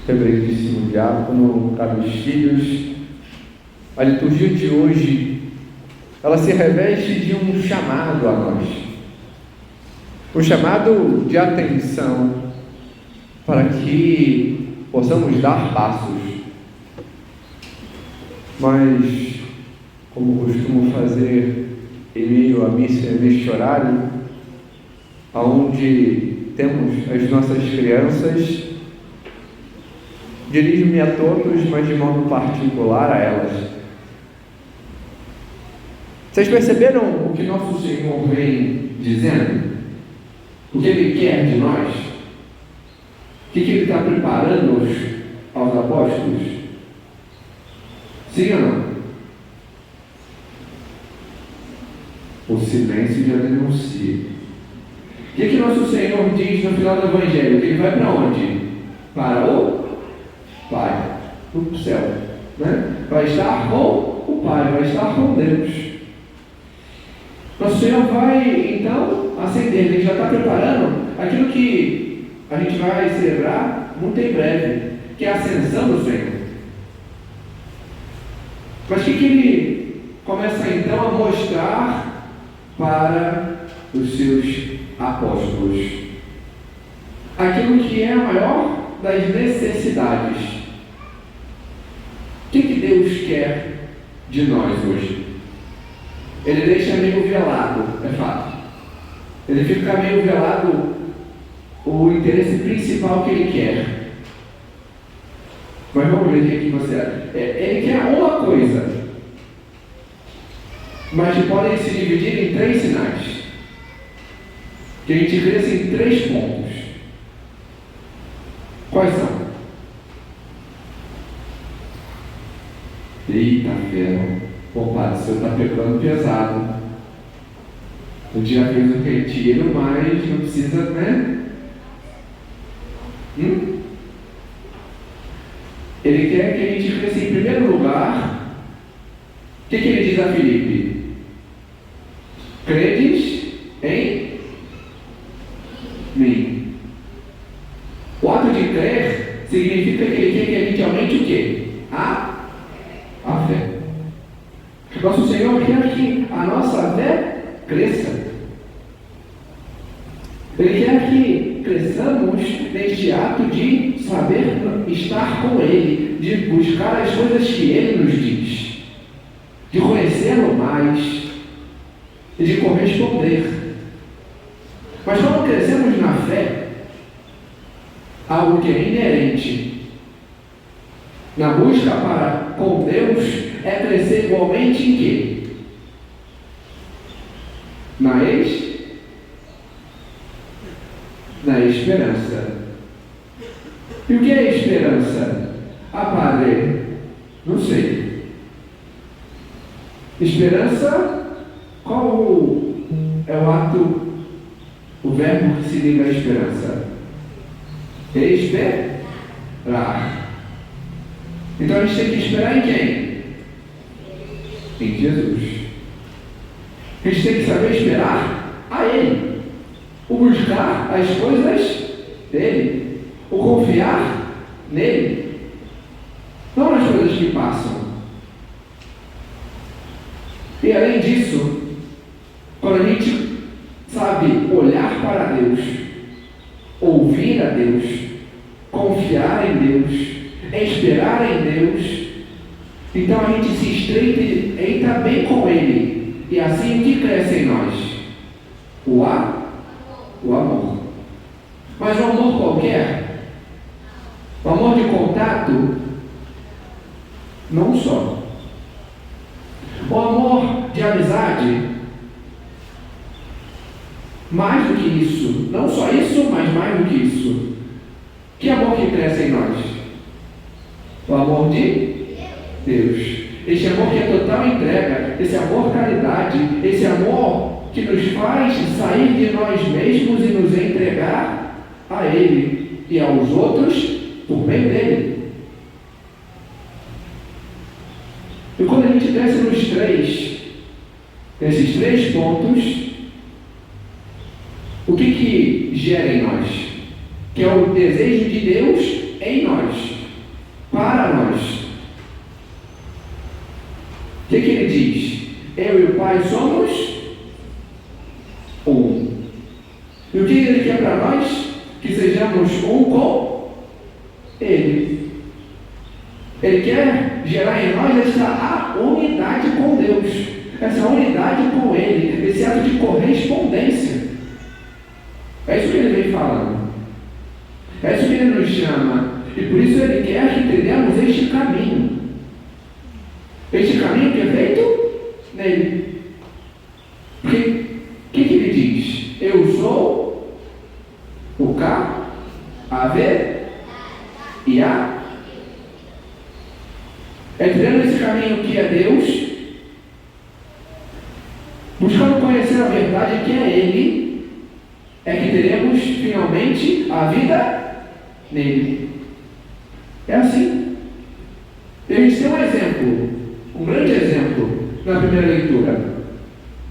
Reverendíssimo diácono, caros filhos, a liturgia de hoje, ela se reveste de um chamado a nós, um chamado de atenção para que possamos dar passos. Mas, como costumo fazer em meio à missa neste horário, onde temos as nossas crianças, dirijo-me a todos, mas de modo particular a elas. Vocês perceberam o que nosso Senhor vem dizendo? O que Ele quer de nós? O que Ele está preparando aos apóstolos? Sim ou não? O silêncio já denuncia. O que nosso Senhor diz no final do Evangelho? Que Ele vai para onde? Para o Pai, no céu, né? Vai estar com o Pai, vai estar com Deus. Nosso Senhor vai, então, ascender. Ele já está preparando aquilo que a gente vai celebrar muito em breve, que é a ascensão do Senhor. Mas o que Ele começa, então, a mostrar para os seus apóstolos? Aquilo que é a maior das necessidades. O que Deus quer de nós hoje? Ele deixa meio velado, é fato. Ele fica meio velado o interesse principal que Ele quer. Mas vamos ver o que você acha. Ele quer uma coisa, mas que podem se dividir em 3 sinais, que a gente vê assim, 3 pontos. Quais são? Eita ferro, pô, padre, o senhor está pegando pesado. O dia fez o retiro, mas não precisa, né? Ele quer que a gente pense em primeiro lugar. O que ele diz a Filipe? Credes em mim. O ato de crer significa que ele quer que a gente aumente o quê? A fé. Nosso Senhor quer que a nossa fé cresça. Ele quer que cresçamos neste ato de saber estar com Ele, de buscar as coisas que Ele nos diz, de conhecê-lo mais e de corresponder. Mas quando crescemos na fé, algo que é inerente na busca para com Deus é crescer igualmente em quê? Na esperança. E o que é esperança? Padre, não sei. Esperança, qual é o ato, o verbo que se liga à esperança? Esperar. Então a gente tem que esperar em quem? Em Jesus. A gente tem que saber esperar a Ele, o buscar as coisas dEle, o confiar nele, não nas coisas que passam. E além disso, quando a gente sabe olhar para Deus, ouvir a Deus, confiar em Deus, esperar em Deus, então a gente se estreita bem com Ele, e assim o que cresce em nós? O amor. Mas o amor qualquer? O amor de contato? Não só. O amor de amizade? Mais do que isso. Não só isso, mas mais do que isso. Que amor que cresce em nós? O amor de Deus. Esse amor que é total entrega, esse amor caridade, esse amor que nos faz sair de nós mesmos e nos entregar a Ele e aos outros por meio dele. E quando a gente desce nesses 3 pontos, O que gera em nós? Que é o desejo de Deus em nós, para nós. O que ele diz? Eu e o Pai somos um. E o que ele quer para nós? Que sejamos um com Ele. Ele quer gerar em nós essa unidade com Deus, essa unidade com Ele, esse ato de correspondência. É isso que ele vem falando. É isso que ele nos chama. E por isso ele quer que entendamos este caminho. Este caminho que é feito nele. Porque o que ele diz? Eu sou o K, a V e A. Entrando nesse caminho que é Deus, buscando conhecer a verdade que é Ele, é que teremos finalmente a vida nele. É assim. E a gente tem um exemplo, um grande exemplo, na primeira leitura,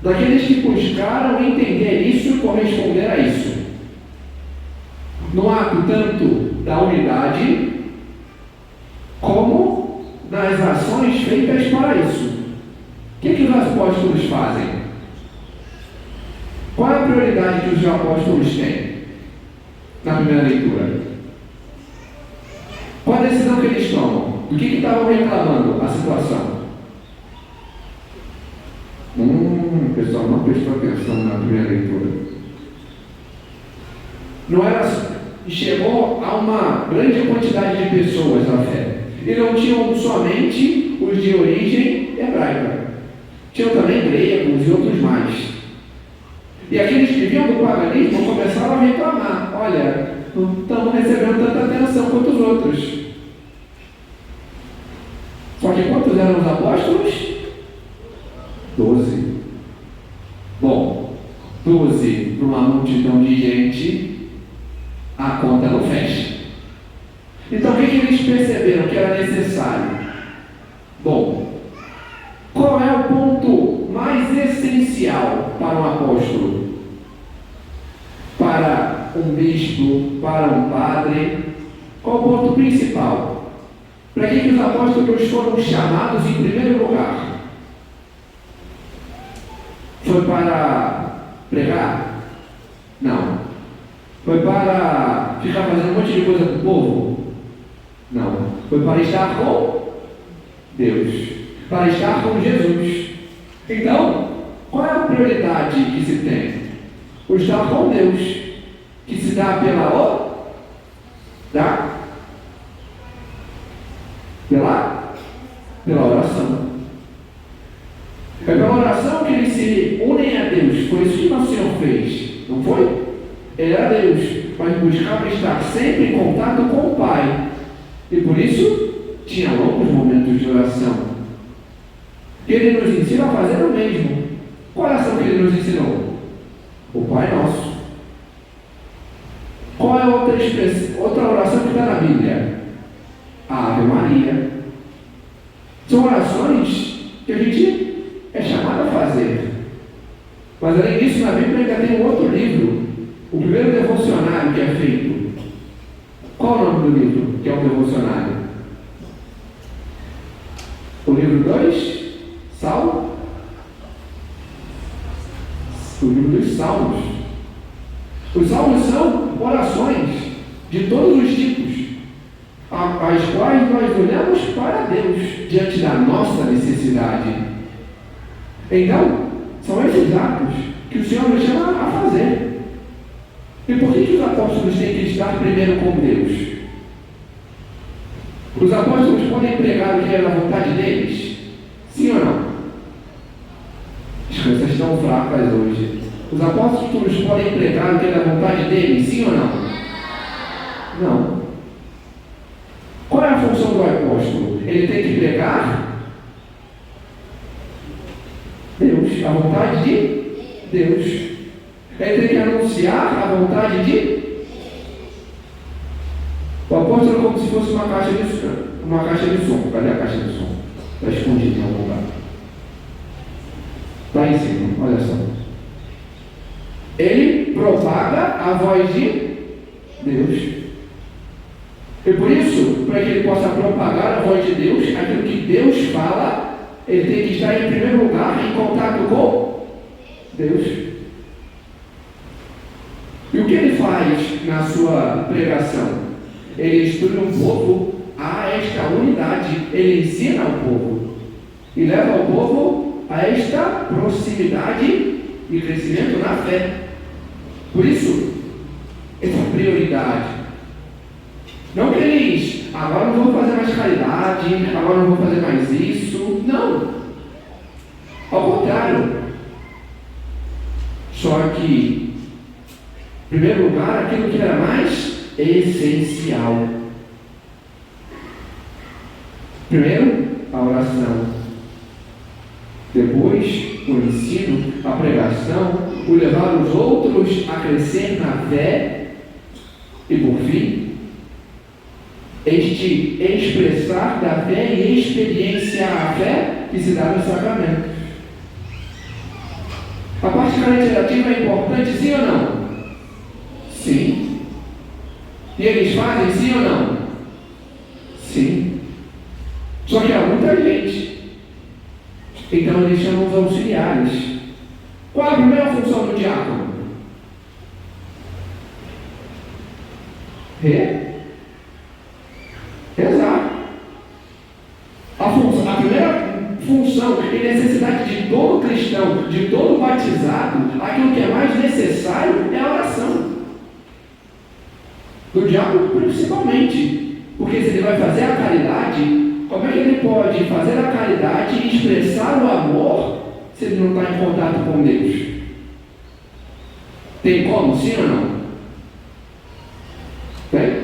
daqueles que buscaram entender isso e corresponder a isso. No ato tanto da unidade, como das ações feitas para isso. O que os apóstolos fazem? Qual é a prioridade que os apóstolos têm na primeira leitura? Qual a decisão que eles tomam? Do que estavam reclamando a situação? O pessoal não prestou atenção na primeira leitura. Não era, chegou a uma grande quantidade de pessoas na fé. E não tinham somente os de origem hebraica. Tinham também gregos e outros mais. E aqueles que vinham do paganismo começaram a reclamar. Olha, não estamos recebendo tanta atenção quanto os outros. Só que quantos eram os apóstolos? 12. Bom, 12 para uma multidão de gente, a conta não fecha. Então o que eles perceberam que era necessário? Bom, qual é o ponto mais essencial para um apóstolo? Para um bispo, para um padre? Qual o ponto principal? Para que os apóstolos foram chamados em primeiro lugar? Foi para pregar? Não. Foi para ficar fazendo um monte de coisa para o povo? Não. Foi para estar com Deus. Para estar com Jesus. Então, qual é a prioridade que se tem? O estar com Deus, que se dá pela oração. É pela oração que eles se unem a Deus. Foi isso que nosso Senhor fez, não foi? Ele era Deus, mas buscava estar sempre em contato com o Pai. E por isso, tinha longos momentos de oração. Ele nos ensina a fazer o mesmo. Qual oração que ele nos ensinou? O Pai Nosso. Qual é outra oração que está na Bíblia? A Ave Maria. São orações que a gente é chamado a fazer. Mas além disso, na Bíblia ainda tem um outro livro. O primeiro devocionário que é feito. Qual é o nome do livro que é um devocionário? O livro 2, Salmo. O livro dos Salmos. Os Salmos são orações de todos os tipos, as quais nós olhamos para Deus diante da nossa necessidade. Então, são esses atos que o Senhor nos chama a fazer. E por que os apóstolos têm que estar primeiro com Deus? Os apóstolos podem pregar o que é da vontade deles? Sim ou não? As crianças estão fracas hoje. Os apóstolos podem pregar o que é da vontade deles? Sim ou não? Não. Qual é a função do apóstolo? Ele tem que pregar Deus, a vontade de Deus. Ele tem que anunciar a vontade de o apóstolo é como se fosse uma caixa de som. Cadê a caixa de som? Está escondida em algum lugar. Está em cima, olha só. Ele propaga a voz de Deus. E por isso, para que ele possa propagar a voz de Deus, aquilo que Deus fala, ele tem que estar em primeiro lugar em contato com Deus. E o que ele faz na sua pregação? Ele instrui o povo a esta unidade, ele ensina ao povo e leva o povo a esta proximidade e crescimento na fé. Por isso, essa prioridade. Não que eles, agora não vou fazer mais caridade, agora não vou fazer mais isso. Não. Ao contrário. Só que, em primeiro lugar, aquilo que era mais essencial. Primeiro, a oração. Depois, o ensino, a pregação, o levar os outros a crescer na fé. E por fim, este expressar da fé e experienciar a fé que se dá nos sacramentos. A parte caritativa é importante, sim ou não? Sim. E eles fazem, sim ou não? Sim. Só que há muita gente. Então eles chamam os auxiliares. Qual é a primeira função do diácono? Exato. A primeira função e necessidade de todo cristão, de todo batizado, aquilo que é mais necessário é a oração. Do diácono principalmente. Porque se ele vai fazer a caridade, como é que ele pode fazer a caridade e expressar o amor se ele não está em contato com Deus? Tem como? Sim ou não? Tem?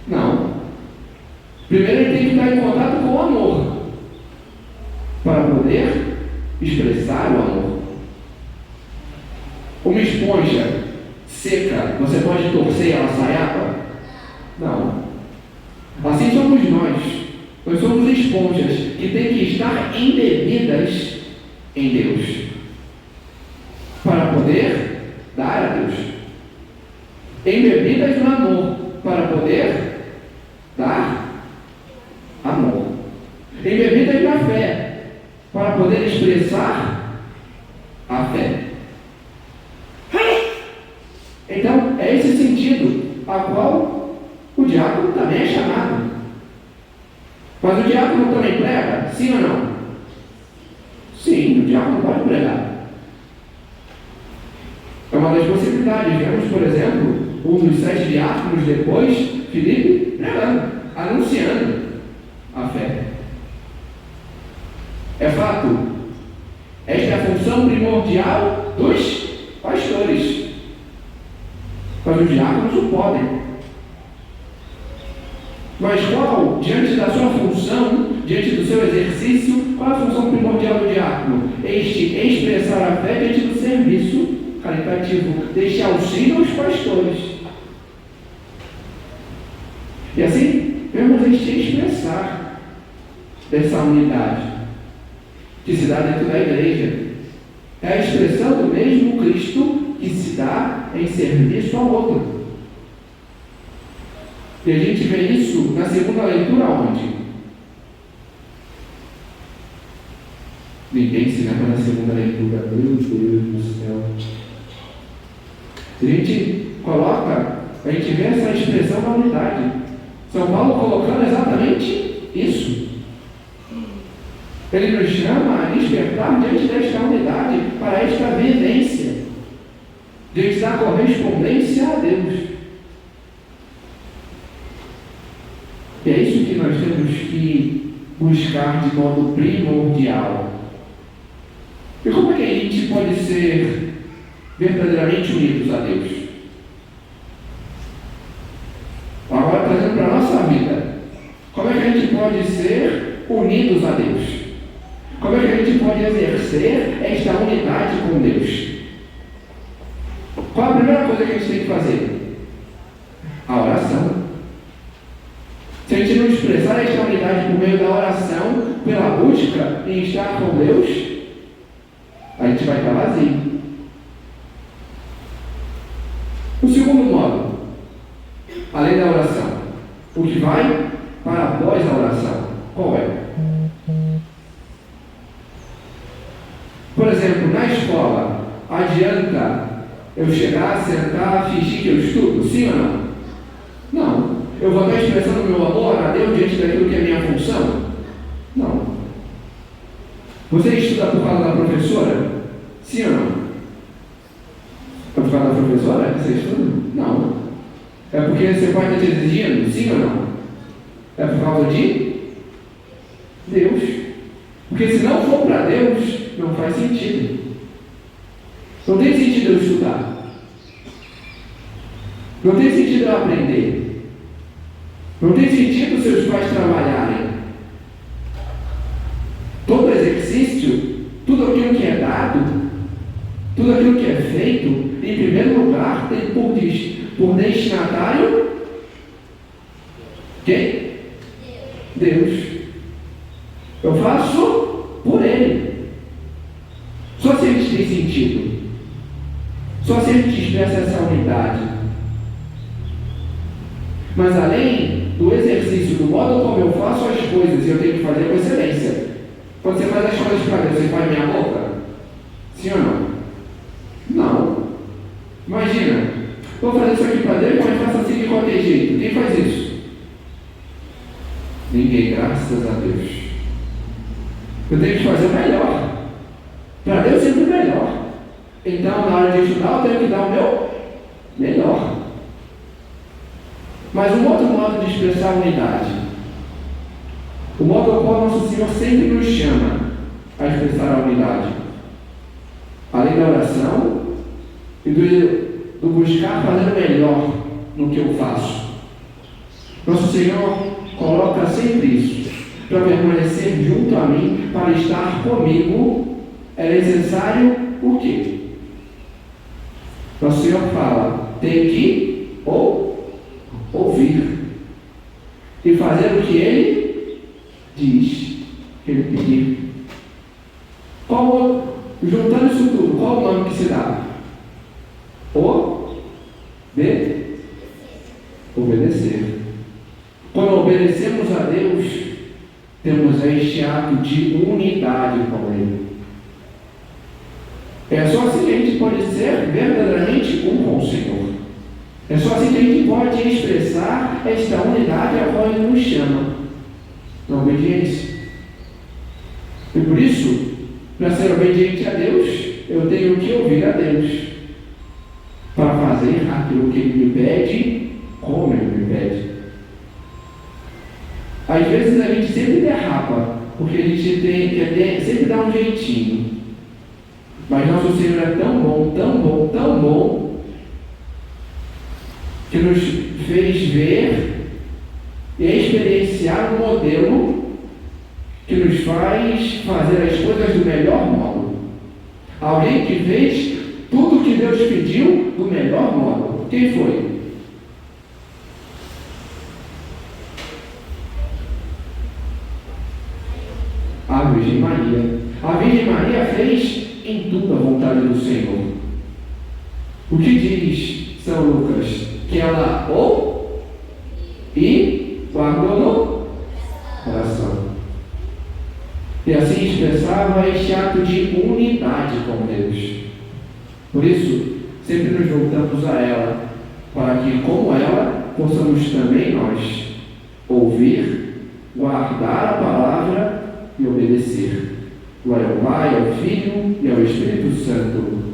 Não. Primeiro ele tem que estar em contato com o amor para poder expressar o amor. Uma esponja seca, você pode torcer e ela sai água? Não. Assim somos nós. Nós somos esponjas que têm que estar embebidas em Deus para poder dar a Deus. Embebidas no amor para poder dar amor. Embebidas na fé para poder expressar a fé. Então, é esse sentido a qual o diácono também é chamado. Mas o diácono também prega? Sim ou não? Sim, o diácono pode pregar. É uma das possibilidades. Vemos, por exemplo, um dos 7 diáconos depois, Filipe, pregando, anunciando a fé. É fato. Esta é a função primordial dos pastores. Mas os diáconos o podem. Mas qual, diante da sua função, diante do seu exercício, qual a função primordial do diácono? Expressar a fé diante do serviço caritativo, deixar auxílio aos pastores. E assim, vemos este expressar dessa unidade que se dá dentro da igreja. É a expressão do mesmo Cristo que se dá em serviço ao outro. E a gente vê isso na segunda leitura onde? Ninguém se lembra na segunda leitura. Meu Deus do céu. A gente coloca, a gente vê essa expressão da unidade. São Paulo colocando exatamente isso. Ele nos chama a despertar diante desta unidade para esta vivência, diante da correspondência a Deus. E é isso que nós temos que buscar de modo primordial. E como é que a gente pode ser verdadeiramente unidos a Deus? Agora, trazendo para a nossa vida, como é que a gente pode ser unidos a Deus? Como é que a gente pode exercer esta unidade com Deus? Qual a primeira coisa que a gente tem que fazer? A oração. Se a gente não expressar esta unidade por meio da oração, pela busca em estar com Deus, a gente vai estar vazio. O segundo modo, além da oração, o que vai para após a oração, qual é? Por exemplo, na escola, adianta eu chegar, sentar, fingir que eu estudo? Sim ou não? Não. Eu vou estar expressando meu amor a Deus diante daquilo que é minha função? Não. Você estuda por causa da professora? Sim ou não? É por causa da professora que você estuda? Não. É porque seu pai está te exigindo? Sim ou não? É por causa de Deus. Porque se não for para Deus, não faz sentido. Não tem sentido eu estudar. Não tem sentido eu aprender. Não tem sentido seus pais trabalharem. Todo exercício, tudo aquilo que é dado, tudo aquilo que é feito, em primeiro lugar, tem por destinatário quem? Deus. Eu faço por Ele. Só se Ele tem sentido. Só se Ele te expressa essa unidade. Mas além do exercício, do modo como eu faço as coisas, eu tenho que fazer com excelência. Quando você faz as coisas para Deus, você faz minha boca? Sim ou não? Não. Imagina, vou fazer isso aqui para Deus, mas faço assim de qualquer jeito. Quem faz isso? Ninguém, graças a Deus. Eu tenho que fazer o melhor. Para Deus sempre o melhor. Então, na hora de estudar, eu tenho que dar o meu melhor. Mas um outro modo de expressar a unidade, o modo ao qual Nosso Senhor sempre nos chama a expressar a unidade, além da oração e do buscar fazer o melhor no que eu faço. Nosso Senhor coloca sempre isso. Para permanecer junto a mim, para estar comigo, é necessário o quê? Nosso Senhor fala, tem que ouvir e fazer o que Ele diz, que Ele pedir. Juntando isso tudo, qual o nome que se dá? Obedecer. Quando obedecemos a Deus, temos este ato de unidade com Ele. É só assim que a gente pode ser verdadeiramente um com o Senhor. É só assim que a gente pode expressar esta unidade a qual Ele nos chama, na obediência. E por isso, para ser obediente a Deus, eu tenho que ouvir a Deus, para fazer aquilo que Ele me pede, como Ele me pede. Às vezes a gente sempre derrapa, porque a gente quer sempre dar um jeitinho. Mas nosso Senhor é tão bom, tão bom, tão bom, que nos fez ver e experienciar um modelo que nos faz fazer as coisas do melhor modo. Alguém que fez tudo o que Deus pediu do melhor modo. Quem foi? A Virgem Maria. A Virgem Maria fez em tudo a vontade do Senhor. O que diz São Lucas? Que ela e guardou no coração. E assim expressava este ato de unidade com Deus. Por isso, sempre nos voltamos a ela, para que, como ela, possamos também nós ouvir, guardar a palavra e obedecer. Glória ao Pai, ao Filho e ao Espírito Santo.